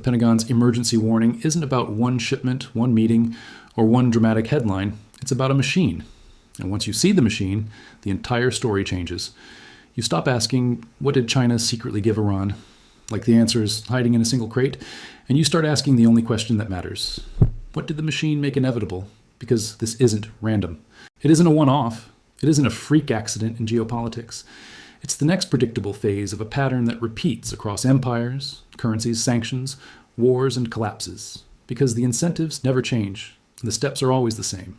The Pentagon's emergency warning isn't about one shipment, one meeting, or one dramatic headline. It's about a machine. And once you see the machine, the entire story changes. You stop asking, what did China secretly give Iran? Like the answer is hiding in a single crate, and you start asking the only question that matters. What did the machine make inevitable? Because this isn't random. It isn't a one-off. It isn't a freak accident in geopolitics. It's the next predictable phase of a pattern that repeats across empires, currencies, sanctions, wars, and collapses. Because the incentives never change, and the steps are always the same.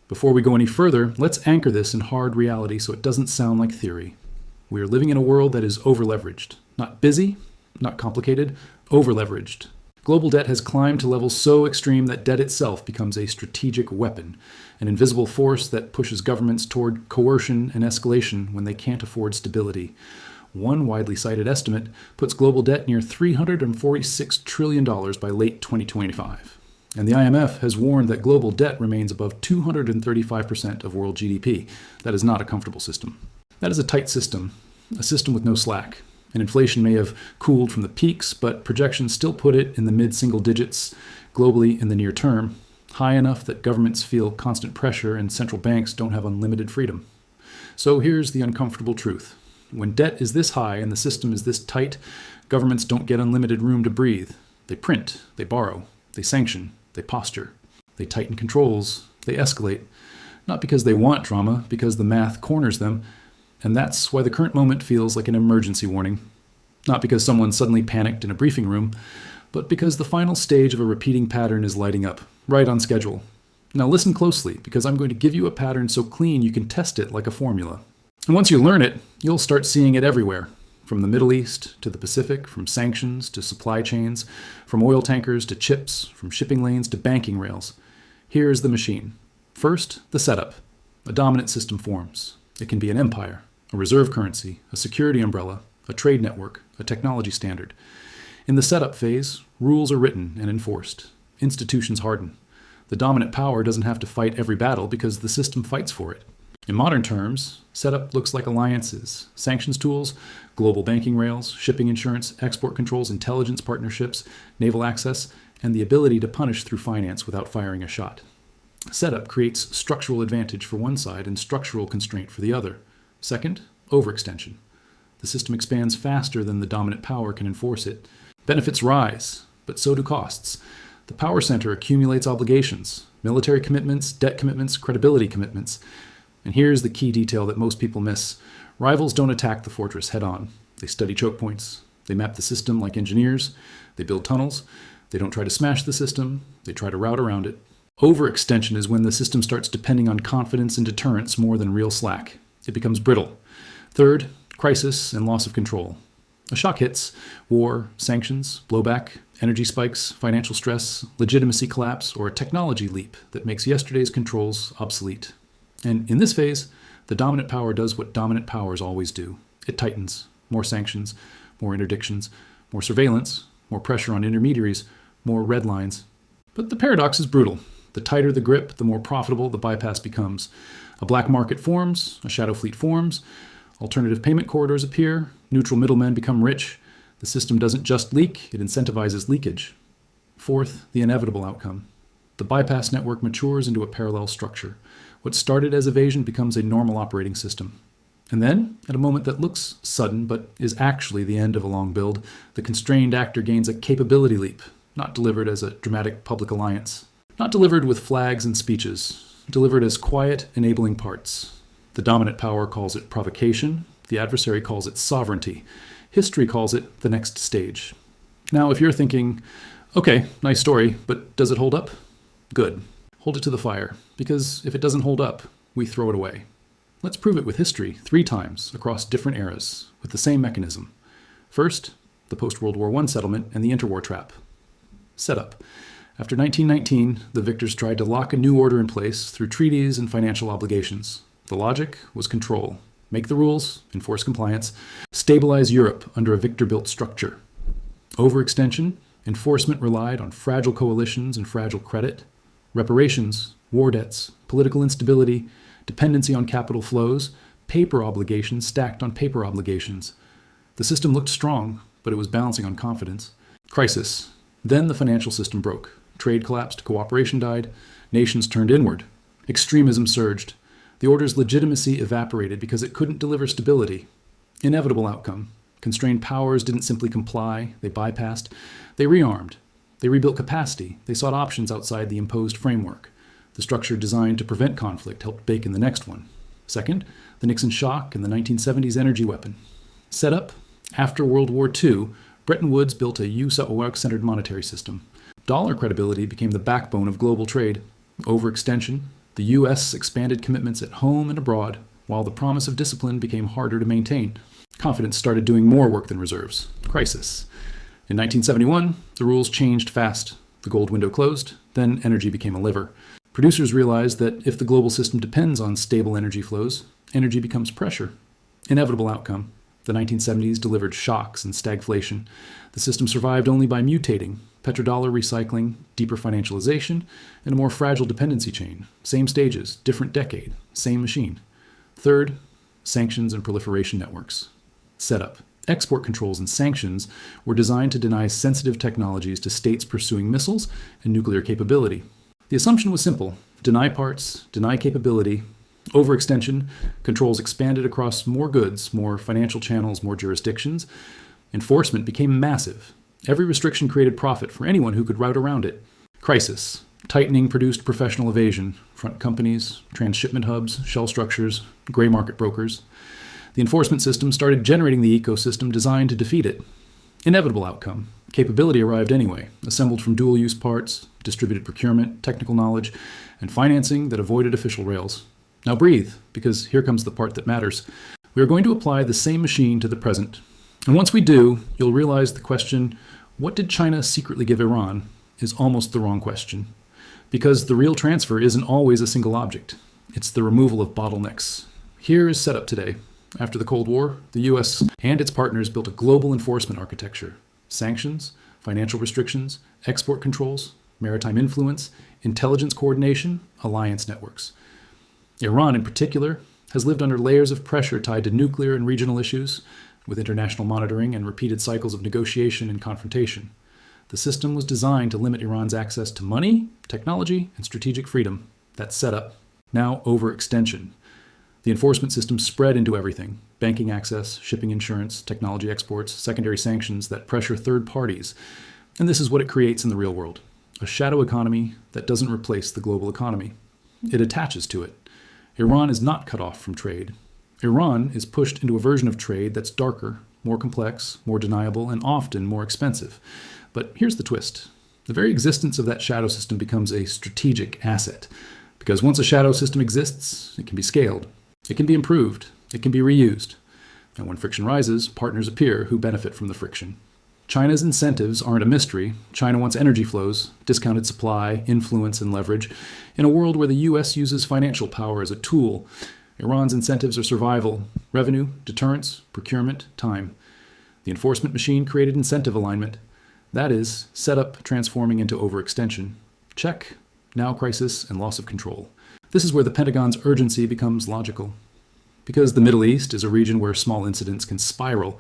Before we go any further, let's anchor this in hard reality so it doesn't sound like theory. We are living in a world that is over-leveraged. Not busy, not complicated, over-leveraged. Global debt has climbed to levels so extreme that debt itself becomes a strategic weapon, an invisible force that pushes governments toward coercion and escalation when they can't afford stability. One widely cited estimate puts global debt near $346 trillion by late 2025. And the IMF has warned that global debt remains above 235% of world GDP. That is not a comfortable system. That is a tight system, a system with no slack. And inflation may have cooled from the peaks, but projections still put it in the mid-single digits globally in the near term, high enough that governments feel constant pressure and central banks don't have unlimited freedom. So here's the uncomfortable truth. When debt is this high and the system is this tight, governments don't get unlimited room to breathe. They print, they borrow, they sanction, they posture, they tighten controls, they escalate. Not because they want drama, because the math corners them. And that's why the current moment feels like an emergency warning. Not because someone suddenly panicked in a briefing room, but because the final stage of a repeating pattern is lighting up, right on schedule. Now listen closely, because I'm going to give you a pattern so clean you can test it like a formula. And once you learn it, you'll start seeing it everywhere. From the Middle East to the Pacific, from sanctions to supply chains, from oil tankers to chips, from shipping lanes to banking rails. Here's the machine. First, the setup. A dominant system forms. It can be an empire, a reserve currency, a security umbrella, a trade network, a technology standard. In the setup phase, rules are written and enforced. Institutions harden. The dominant power doesn't have to fight every battle because the system fights for it. In modern terms, setup looks like alliances, sanctions tools, global banking rails, shipping insurance, export controls, intelligence partnerships, naval access, and the ability to punish through finance without firing a shot. Setup creates structural advantage for one side and structural constraint for the other. Second, overextension. The system expands faster than the dominant power can enforce it. Benefits rise, but so do costs. The power center accumulates obligations, military commitments, debt commitments, credibility commitments. And here's the key detail that most people miss. Rivals don't attack the fortress head-on. They study choke points. They map the system like engineers. They build tunnels. They don't try to smash the system. They try to route around it. Overextension is when the system starts depending on confidence and deterrence more than real slack. It becomes brittle. Third, crisis and loss of control. A shock hits, war, sanctions, blowback, energy spikes, financial stress, legitimacy collapse, or a technology leap that makes yesterday's controls obsolete. And in this phase, the dominant power does what dominant powers always do. It tightens. More sanctions, more interdictions, more surveillance, more pressure on intermediaries, more red lines. But the paradox is brutal. The tighter the grip, the more profitable the bypass becomes. A black market forms, a shadow fleet forms, alternative payment corridors appear, neutral middlemen become rich. The system doesn't just leak, it incentivizes leakage. Fourth, the inevitable outcome. The bypass network matures into a parallel structure. What started as evasion becomes a normal operating system. And then, at a moment that looks sudden but is actually the end of a long build, the constrained actor gains a capability leap, not delivered as a dramatic public alliance. Not delivered with flags and speeches, delivered as quiet, enabling parts. The dominant power calls it provocation. The adversary calls it sovereignty. History calls it the next stage. Now, if you're thinking, okay, nice story, but does it hold up? Good. Hold it to the fire, because if it doesn't hold up, we throw it away. Let's prove it with history 3 times across different eras with the same mechanism. First, the post-World War I settlement and the interwar trap. Setup. After 1919, the victors tried to lock a new order in place through treaties and financial obligations. The logic was control. Make the rules, enforce compliance, stabilize Europe under a victor-built structure. Overextension, enforcement relied on fragile coalitions and fragile credit. Reparations, war debts, political instability, dependency on capital flows, paper obligations stacked on paper obligations. The system looked strong, but it was balancing on confidence. Crisis, Then the financial system broke. Trade collapsed, cooperation died, nations turned inward. Extremism surged. The order's legitimacy evaporated because it couldn't deliver stability. Inevitable outcome. Constrained powers didn't simply comply, they bypassed. They rearmed. They rebuilt capacity. They sought options outside the imposed framework. The structure designed to prevent conflict helped bake in the next one. Second, the Nixon shock and the 1970s energy weapon. Set up, after World War II, Bretton Woods built a US-centered monetary system. Dollar credibility became the backbone of global trade. Overextension, the U.S. expanded commitments at home and abroad, while the promise of discipline became harder to maintain. Confidence started doing more work than reserves. Crisis. In 1971, the rules changed fast. The gold window closed, then energy became a lever. Producers realized that if the global system depends on stable energy flows, energy becomes pressure. Inevitable outcome. The 1970s delivered shocks and stagflation. The system survived only by mutating, petrodollar recycling, deeper financialization, and a more fragile dependency chain. Same stages, different decade, same machine. Third, sanctions and proliferation networks. Setup. Export controls and sanctions were designed to deny sensitive technologies to states pursuing missiles and nuclear capability. The assumption was simple: deny parts, deny capability. Overextension, controls expanded across more goods, more financial channels, more jurisdictions. Enforcement became massive. Every restriction created profit for anyone who could route around it. Crisis. Tightening produced professional evasion, front companies, transshipment hubs, shell structures, gray market brokers. The enforcement system started generating the ecosystem designed to defeat it. Inevitable outcome. Capability arrived anyway, assembled from dual-use parts, distributed procurement, technical knowledge, and financing that avoided official rails. Now breathe, because here comes the part that matters. We are going to apply the same machine to the present. And once we do, you'll realize the question, what did China secretly give Iran, is almost the wrong question. Because the real transfer isn't always a single object. It's the removal of bottlenecks. Here is set up today. After the Cold War, the US and its partners built a global enforcement architecture. Sanctions, financial restrictions, export controls, maritime influence, intelligence coordination, alliance networks. Iran, in particular, has lived under layers of pressure tied to nuclear and regional issues, with international monitoring and repeated cycles of negotiation and confrontation. The system was designed to limit Iran's access to money, technology, and strategic freedom. That's setup. Now overextension. The enforcement system spread into everything: banking access, shipping insurance, technology exports, secondary sanctions that pressure third parties. And this is what it creates in the real world: a shadow economy that doesn't replace the global economy. It attaches to it. Iran is not cut off from trade. Iran is pushed into a version of trade that's darker, more complex, more deniable, and often more expensive. But here's the twist. The very existence of that shadow system becomes a strategic asset. Because once a shadow system exists, it can be scaled. It can be improved. It can be reused. And when friction rises, partners appear who benefit from the friction. China's incentives aren't a mystery. China wants energy flows, discounted supply, influence, and leverage. In a world where the US uses financial power as a tool, Iran's incentives are survival, revenue, deterrence, procurement, time. The enforcement machine created incentive alignment. That is, setup transforming into overextension. Check. Now crisis and loss of control. This is where the Pentagon's urgency becomes logical. Because the Middle East is a region where small incidents can spiral,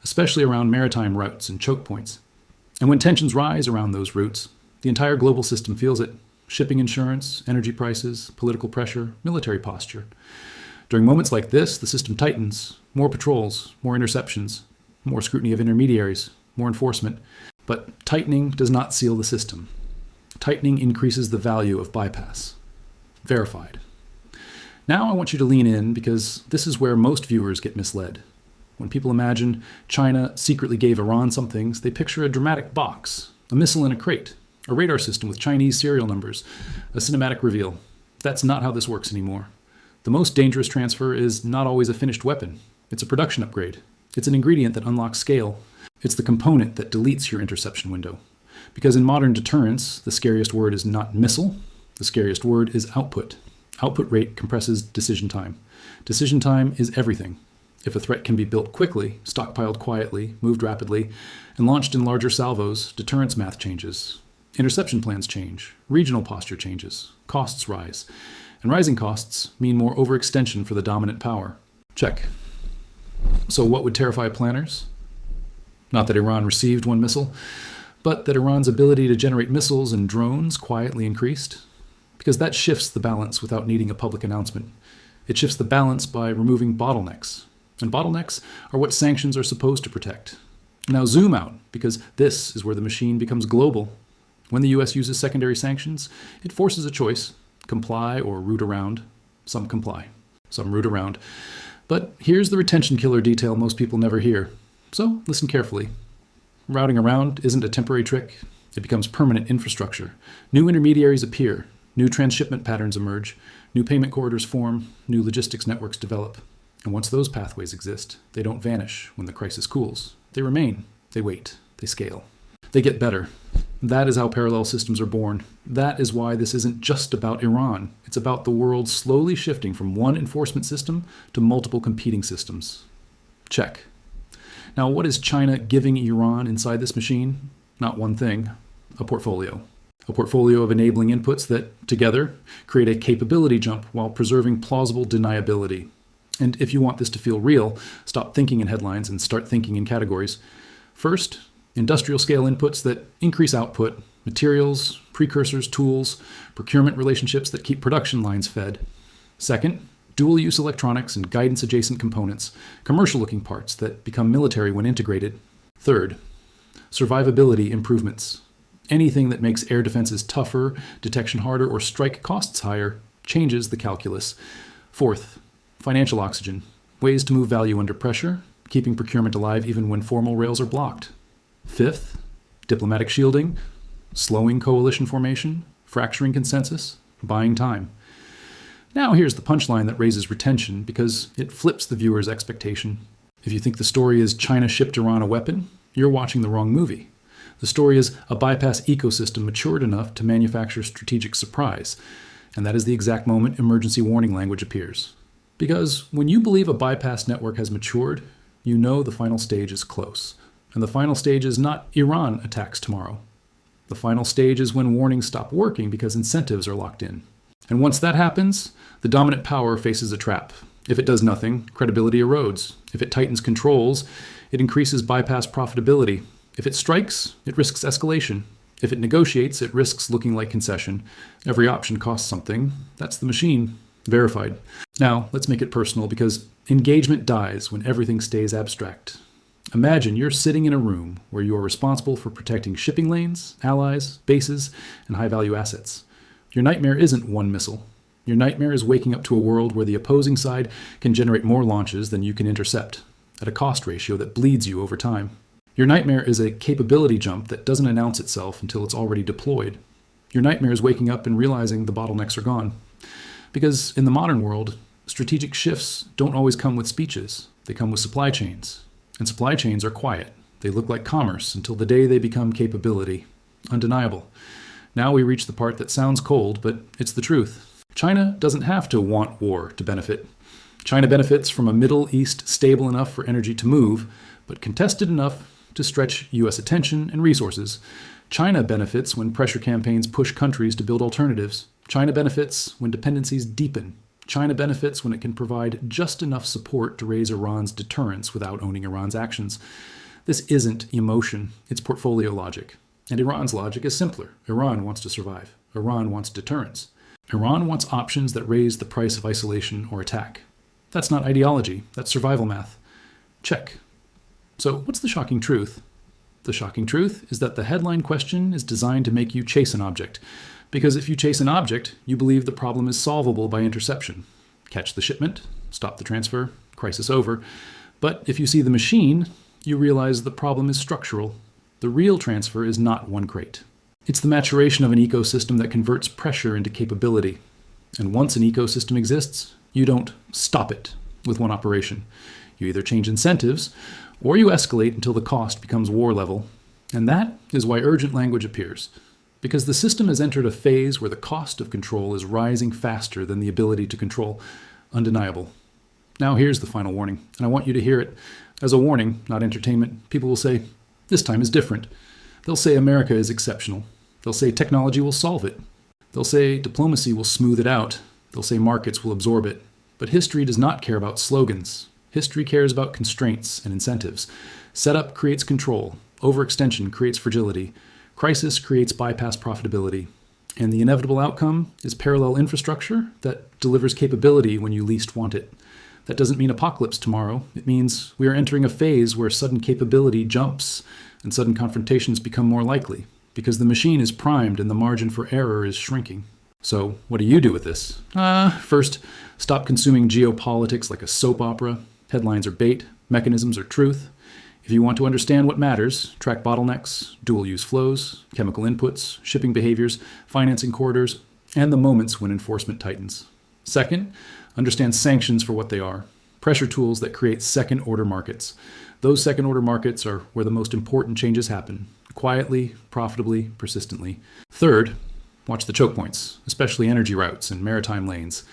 especially around maritime routes and choke points. And when tensions rise around those routes, the entire global system feels it. Shipping insurance, energy prices, political pressure, military posture. During moments like this, the system tightens. More patrols, more interceptions, more scrutiny of intermediaries, more enforcement. But tightening does not seal the system. Tightening increases the value of bypass. Verified. Now I want you to lean in, because this is where most viewers get misled. When people imagine China secretly gave Iran some things, they picture a dramatic box, a missile in a crate, a radar system with Chinese serial numbers, a cinematic reveal. That's not how this works anymore. The most dangerous transfer is not always a finished weapon. It's a production upgrade. It's an ingredient that unlocks scale. It's the component that deletes your interception window. Because in modern deterrence, the scariest word is not missile. The scariest word is output. Output rate compresses decision time. Decision time is everything. If a threat can be built quickly, stockpiled quietly, moved rapidly, and launched in larger salvos, deterrence math changes. Interception plans change. Regional posture changes. Costs rise. And rising costs mean more overextension for the dominant power. Check. So what would terrify planners? Not that Iran received one missile. but that Iran's ability to generate missiles and drones quietly increased? Because that shifts the balance without needing a public announcement. It shifts the balance by removing bottlenecks. And bottlenecks are what sanctions are supposed to protect. Now zoom out, because this is where the machine becomes global. When the US uses secondary sanctions, it forces a choice: comply or root around. Some comply, some root around. But here's the retention killer detail most people never hear. So listen carefully. Routing around isn't a temporary trick. It becomes permanent infrastructure. New intermediaries appear. New transshipment patterns emerge. New payment corridors form. New logistics networks develop. And once those pathways exist, they don't vanish when the crisis cools. They remain. They wait. They scale. They get better. That is how parallel systems are born. That is why this isn't just about Iran. It's about the world slowly shifting from one enforcement system to multiple competing systems. Check. Now, what is China giving Iran inside this machine? Not one thing. A portfolio. A portfolio of enabling inputs that, together, create a capability jump while preserving plausible deniability. And if you want this to feel real, stop thinking in headlines and start thinking in categories. First, industrial scale inputs that increase output, materials, precursors, tools, procurement relationships that keep production lines fed. Second, dual-use electronics and guidance-adjacent components, commercial-looking parts that become military when integrated. Third, survivability improvements. Anything that makes air defenses tougher, detection harder, or strike costs higher changes the calculus. Fourth, financial oxygen, ways to move value under pressure, keeping procurement alive even when formal rails are blocked. Fifth, diplomatic shielding, slowing coalition formation, fracturing consensus, buying time. Now here's the punchline that raises retention because it flips the viewer's expectation. If you think the story is China shipped Iran a weapon, you're watching the wrong movie. The story is a bypass ecosystem matured enough to manufacture strategic surprise, and that is the exact moment emergency warning language appears. Because when you believe a bypass network has matured, you know the final stage is close. And the final stage is not Iran attacks tomorrow. The final stage is when warnings stop working because incentives are locked in. And once that happens, the dominant power faces a trap. If it does nothing, credibility erodes. If it tightens controls, it increases bypass profitability. If it strikes, it risks escalation. If it negotiates, it risks looking like concession. Every option costs something. That's the machine. Verified. Now, let's make it personal because engagement dies when everything stays abstract. Imagine you're sitting in a room where you are responsible for protecting shipping lanes, allies, bases, and high-value assets. Your nightmare isn't one missile. Your nightmare is waking up to a world where the opposing side can generate more launches than you can intercept, at a cost ratio that bleeds you over time. Your nightmare is a capability jump that doesn't announce itself until it's already deployed. Your nightmare is waking up and realizing the bottlenecks are gone. Because in the modern world, strategic shifts don't always come with speeches. They come with supply chains. And supply chains are quiet. They look like commerce until the day they become capability. Undeniable. Now we reach the part that sounds cold, but it's the truth. China doesn't have to want war to benefit. China benefits from a Middle East stable enough for energy to move, but contested enough to stretch U.S. attention and resources. China benefits when pressure campaigns push countries to build alternatives. China benefits when dependencies deepen. China benefits when it can provide just enough support to raise Iran's deterrence without owning Iran's actions. This isn't emotion, it's portfolio logic. And Iran's logic is simpler. Iran wants to survive. Iran wants deterrence. Iran wants options that raise the price of isolation or attack. That's not ideology, that's survival math. Check. So what's the shocking truth? The shocking truth is that the headline question is designed to make you chase an object. Because if you chase an object, you believe the problem is solvable by interception. Catch the shipment, stop the transfer, crisis over. But if you see the machine, you realize the problem is structural. The real transfer is not one crate. It's the maturation of an ecosystem that converts pressure into capability. And once an ecosystem exists, you don't stop it with one operation. You either change incentives, or you escalate until the cost becomes war level. And that is why urgent language appears. Because the system has entered a phase where the cost of control is rising faster than the ability to control. Undeniable. Now here's the final warning, and I want you to hear it as a warning, not entertainment. People will say, this time is different. They'll say America is exceptional. They'll say technology will solve it. They'll say diplomacy will smooth it out. They'll say markets will absorb it. But history does not care about slogans. History cares about constraints and incentives. Setup creates control. Overextension creates fragility. Crisis creates bypass profitability, and the inevitable outcome is parallel infrastructure that delivers capability when you least want it. That doesn't mean apocalypse tomorrow. It means we are entering a phase where sudden capability jumps and sudden confrontations become more likely, because the machine is primed and the margin for error is shrinking. So what do you do with this? First, stop consuming geopolitics like a soap opera. Headlines are bait, mechanisms are truth. If you want to understand what matters, track bottlenecks, dual-use flows, chemical inputs, shipping behaviors, financing corridors, and the moments when enforcement tightens. Second, understand sanctions for what they are. Pressure tools that create second-order markets. Those second-order markets are where the most important changes happen, quietly, profitably, persistently. Third, watch the choke points, especially energy routes and maritime lanes,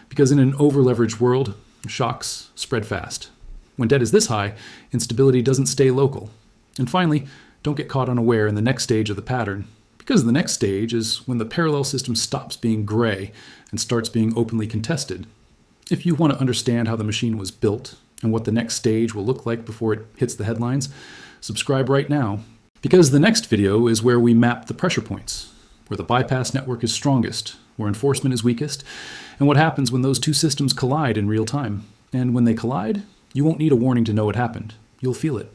because in an over-leveraged world, shocks spread fast. When debt is this high, instability doesn't stay local. And finally, don't get caught unaware in the next stage of the pattern, because the next stage is when the parallel system stops being gray and starts being openly contested. If you want to understand how the machine was built and what the next stage will look like before it hits the headlines, subscribe right now, because the next video is where we map the pressure points, where the bypass network is strongest, where enforcement is weakest, and what happens when those two systems collide in real time. And when they collide, you won't need a warning to know it happened. You'll feel it.